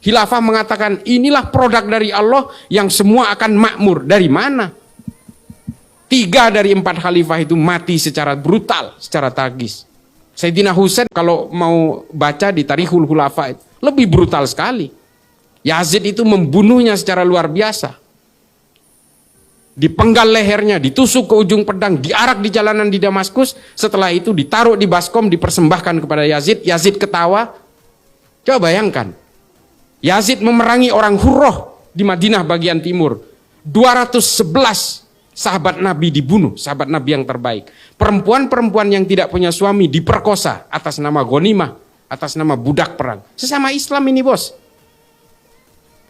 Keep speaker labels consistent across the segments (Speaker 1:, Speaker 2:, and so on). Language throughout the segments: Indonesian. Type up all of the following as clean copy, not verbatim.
Speaker 1: Khilafah mengatakan inilah produk dari Allah yang semua akan makmur. Dari mana? 3 dari 4 khalifah itu mati secara brutal, secara tragis. Sayyidina Husain kalau mau baca di Tarikhul Khulafa lebih brutal sekali. Yazid itu membunuhnya secara luar biasa. Dipenggal lehernya, ditusuk ke ujung pedang, diarak di jalanan di Damaskus. Setelah itu ditaruh di baskom, dipersembahkan kepada Yazid. Yazid ketawa. Coba bayangkan, Yazid memerangi orang Hurroh di Madinah bagian timur. 211 sahabat Nabi dibunuh, sahabat Nabi yang terbaik. Perempuan-perempuan yang tidak punya suami diperkosa atas nama ghanimah, atas nama budak perang. Sesama Islam ini, bos.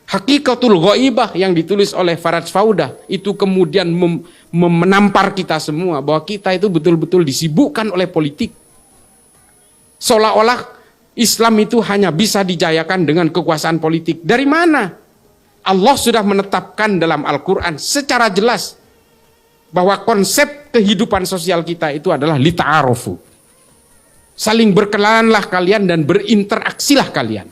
Speaker 1: Hakikatul Ghaibah yang ditulis oleh Faraj Faudah itu kemudian menampar kita semua bahwa kita itu betul-betul disibukkan oleh politik. Seolah-olah Islam itu hanya bisa dijayakan dengan kekuasaan politik. Dari mana? Allah sudah menetapkan dalam Al-Quran secara jelas bahwa konsep kehidupan sosial kita itu adalah lita'arufu. Saling berkenalanlah kalian dan berinteraksilah kalian.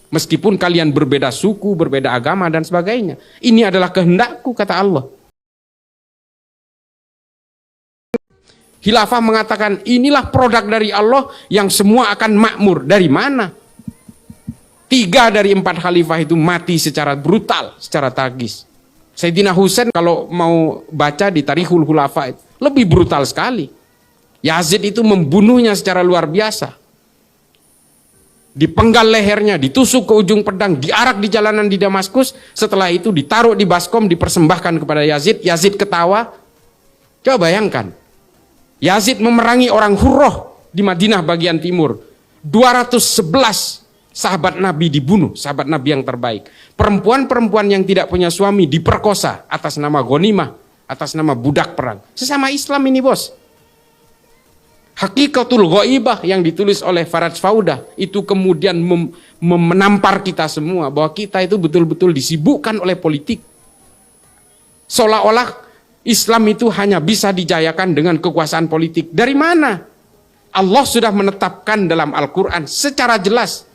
Speaker 1: Meskipun kalian berbeda suku, berbeda agama dan sebagainya. Ini adalah kehendakku, kata Allah. Khilafah mengatakan inilah produk dari Allah yang semua akan makmur. Dari mana? 3 dari 4 khalifah itu mati secara brutal, secara tragis. Sayyidina Husain kalau mau baca di Tarikhul Khulafa lebih brutal sekali. Yazid itu membunuhnya secara luar biasa. Dipenggal lehernya, ditusuk ke ujung pedang, diarak di jalanan di Damaskus. Setelah itu ditaruh di baskom, dipersembahkan kepada Yazid. Yazid ketawa. Coba bayangkan, Yazid memerangi orang Hurroh di Madinah bagian timur. 211 sahabat Nabi dibunuh, sahabat Nabi yang terbaik. Perempuan-perempuan yang tidak punya suami diperkosa atas nama ghanimah, atas nama budak perang. Sesama Islam ini, bos. Hakikatul Ghaibah yang ditulis oleh Faraj Faudah itu kemudian menampar kita semua bahwa kita itu betul-betul disibukkan oleh politik. Seolah-olah Islam itu hanya bisa dijayakan dengan kekuasaan politik. Dari mana? Allah sudah menetapkan dalam Al-Quran secara jelas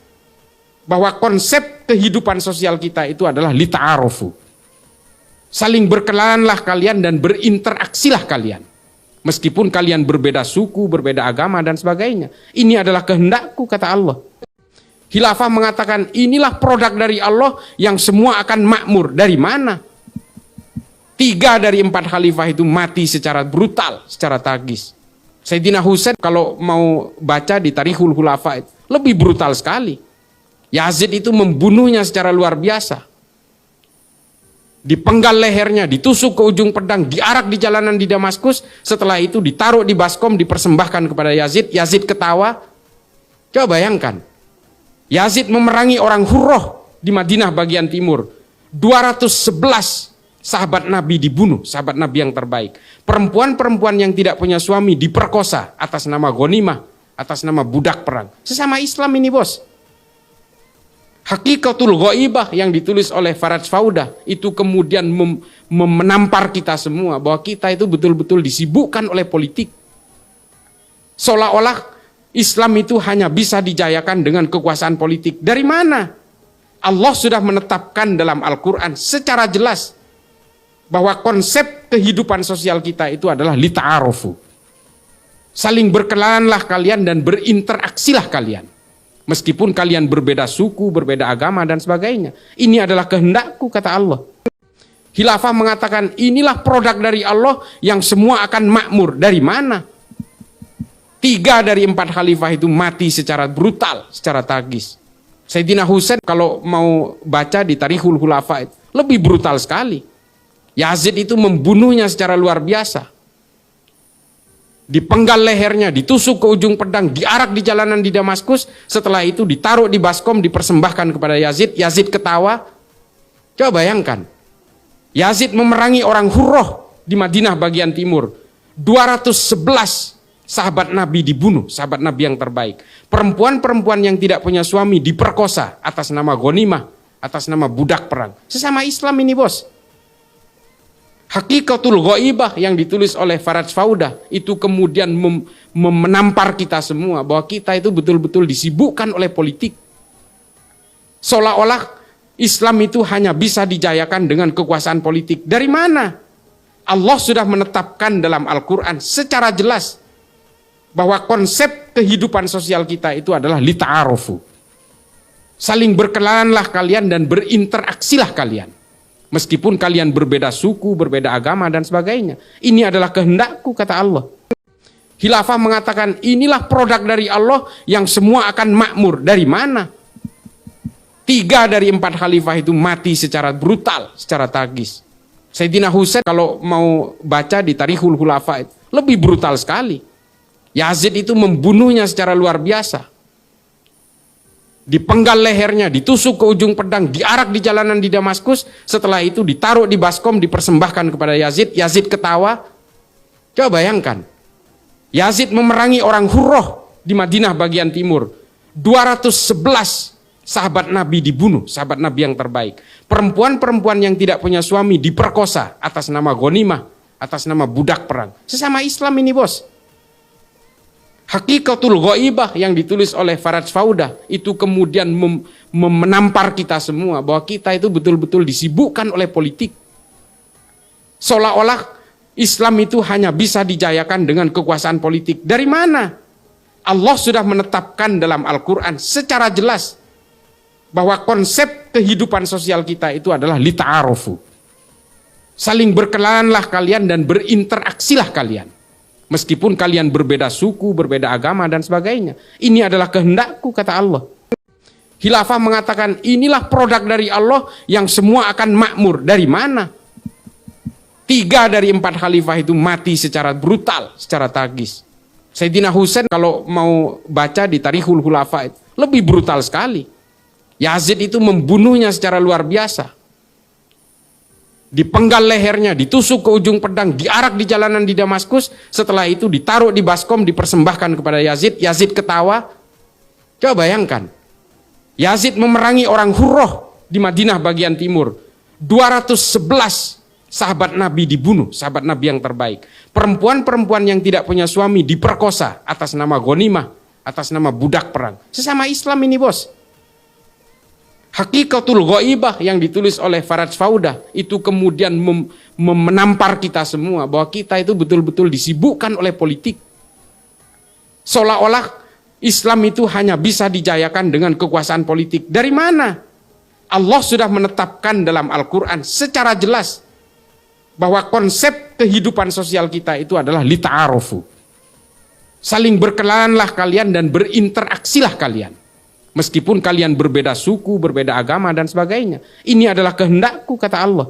Speaker 1: bahwa konsep kehidupan sosial kita itu adalah lita'arufu. Saling berkenalanlah kalian dan berinteraksilah kalian. Meskipun kalian berbeda suku, berbeda agama dan sebagainya. Ini adalah kehendakku, kata Allah. Khilafah mengatakan inilah produk dari Allah yang semua akan makmur. Dari mana? 3 dari 4 khalifah itu mati secara brutal, secara tragis. Sayyidina Husain kalau mau baca di Tarikhul Khulafa lebih brutal sekali. Yazid itu membunuhnya secara luar biasa. Dipenggal lehernya, ditusuk ke ujung pedang, diarak di jalanan di Damaskus. Setelah itu ditaruh di baskom, dipersembahkan kepada Yazid. Yazid ketawa. Coba bayangkan, Yazid memerangi orang Hurroh di Madinah bagian timur. 211 sahabat Nabi dibunuh, sahabat Nabi yang terbaik. Perempuan-perempuan yang tidak punya suami diperkosa atas nama ghanimah, atas nama budak perang. Sesama Islam ini, bos. Hakikatul Ghaibah yang ditulis oleh Faraj Faudah itu kemudian menampar kita semua bahwa kita itu betul-betul disibukkan oleh politik. Seolah-olah Islam itu hanya bisa dijayakan dengan kekuasaan politik. Dari mana? Allah sudah menetapkan dalam Al-Quran secara jelas bahwa konsep kehidupan sosial kita itu adalah lita'arufu. Saling berkenalanlah kalian dan berinteraksilah kalian. Meskipun kalian berbeda suku, berbeda agama dan sebagainya. Ini adalah kehendakku, kata Allah. Khilafah mengatakan inilah produk dari Allah yang semua akan makmur. Dari mana? 3 dari 4 khalifah itu mati secara brutal, secara tragis. Sayyidina Husain kalau mau baca di Tarikhul Khulafa lebih brutal sekali. Yazid itu membunuhnya secara luar biasa. Dipenggal lehernya, ditusuk ke ujung pedang, diarak di jalanan di Damaskus. Setelah itu ditaruh di baskom, dipersembahkan kepada Yazid. Yazid ketawa. Coba bayangkan, Yazid memerangi orang Hurroh di Madinah bagian timur. 211 sahabat Nabi dibunuh, sahabat Nabi yang terbaik. Perempuan-perempuan yang tidak punya suami diperkosa atas nama ghanimah, atas nama budak perang. Sesama Islam ini, bos. Hakikatul Ghaibah yang ditulis oleh Faraj Faudah itu kemudian menampar kita semua bahwa kita itu betul-betul disibukkan oleh politik. Seolah-olah Islam itu hanya bisa dijayakan dengan kekuasaan politik. Dari mana? Allah sudah menetapkan dalam Al-Quran secara jelas bahwa konsep kehidupan sosial kita itu adalah lita'arufu. Saling berkenalanlah kalian dan berinteraksilah kalian. Meskipun kalian berbeda suku, berbeda agama dan sebagainya. Ini adalah kehendakku, kata Allah. Khilafah mengatakan inilah produk dari Allah yang semua akan makmur. Dari mana? 3 dari 4 khalifah itu mati secara brutal, secara tragis. Sayyidina Husain kalau mau baca di Tarikhul Khulafa lebih brutal sekali. Yazid itu membunuhnya secara luar biasa. Dipenggal lehernya, ditusuk ke ujung pedang, diarak di jalanan di Damaskus. Setelah itu ditaruh di baskom, dipersembahkan kepada Yazid. Yazid ketawa. Coba bayangkan. Yazid memerangi orang Hurroh di Madinah bagian timur. 211 sahabat Nabi dibunuh, sahabat Nabi yang terbaik. Perempuan-perempuan yang tidak punya suami diperkosa atas nama ghanimah, atas nama budak perang. Sesama Islam ini, bos. Hakikatul Ghaibah yang ditulis oleh Faraj Faudah itu kemudian menampar kita semua bahwa kita itu betul-betul disibukkan oleh politik. Seolah-olah Islam itu hanya bisa dijayakan dengan kekuasaan politik. Dari mana? Allah sudah menetapkan dalam Al-Quran secara jelas bahwa konsep kehidupan sosial kita itu adalah lita'arufu. Saling berkenalanlah kalian dan berinteraksilah kalian. Meskipun kalian berbeda suku, berbeda agama dan sebagainya. Ini adalah kehendakku, kata Allah. Khilafah mengatakan inilah produk dari Allah yang semua akan makmur. Dari mana? 3 dari 4 khalifah itu mati secara brutal, secara tragis. Sayyidina Husain kalau mau baca di Tarikhul Khulafa lebih brutal sekali. Yazid itu membunuhnya secara luar biasa. Dipenggal lehernya, ditusuk ke ujung pedang, diarak di jalanan di Damaskus. Setelah itu ditaruh di baskom, dipersembahkan kepada Yazid. Yazid ketawa. Coba bayangkan. Yazid memerangi orang Hurroh di Madinah bagian timur. 211 sahabat Nabi dibunuh, sahabat Nabi yang terbaik. Perempuan-perempuan yang tidak punya suami diperkosa atas nama ghanimah, atas nama budak perang. Sesama Islam ini, bos. Hakikatul Ghaibah yang ditulis oleh Faraj Faudah itu kemudian menampar kita semua bahwa kita itu betul-betul disibukkan oleh politik. Seolah-olah Islam itu hanya bisa dijayakan dengan kekuasaan politik. Dari mana? Allah sudah menetapkan dalam Al-Quran secara jelas bahwa konsep kehidupan sosial kita itu adalah lita'arufu. Saling berkenalanlah kalian dan berinteraksilah kalian. Meskipun kalian berbeda suku, berbeda agama dan sebagainya. Ini adalah kehendakku, kata Allah.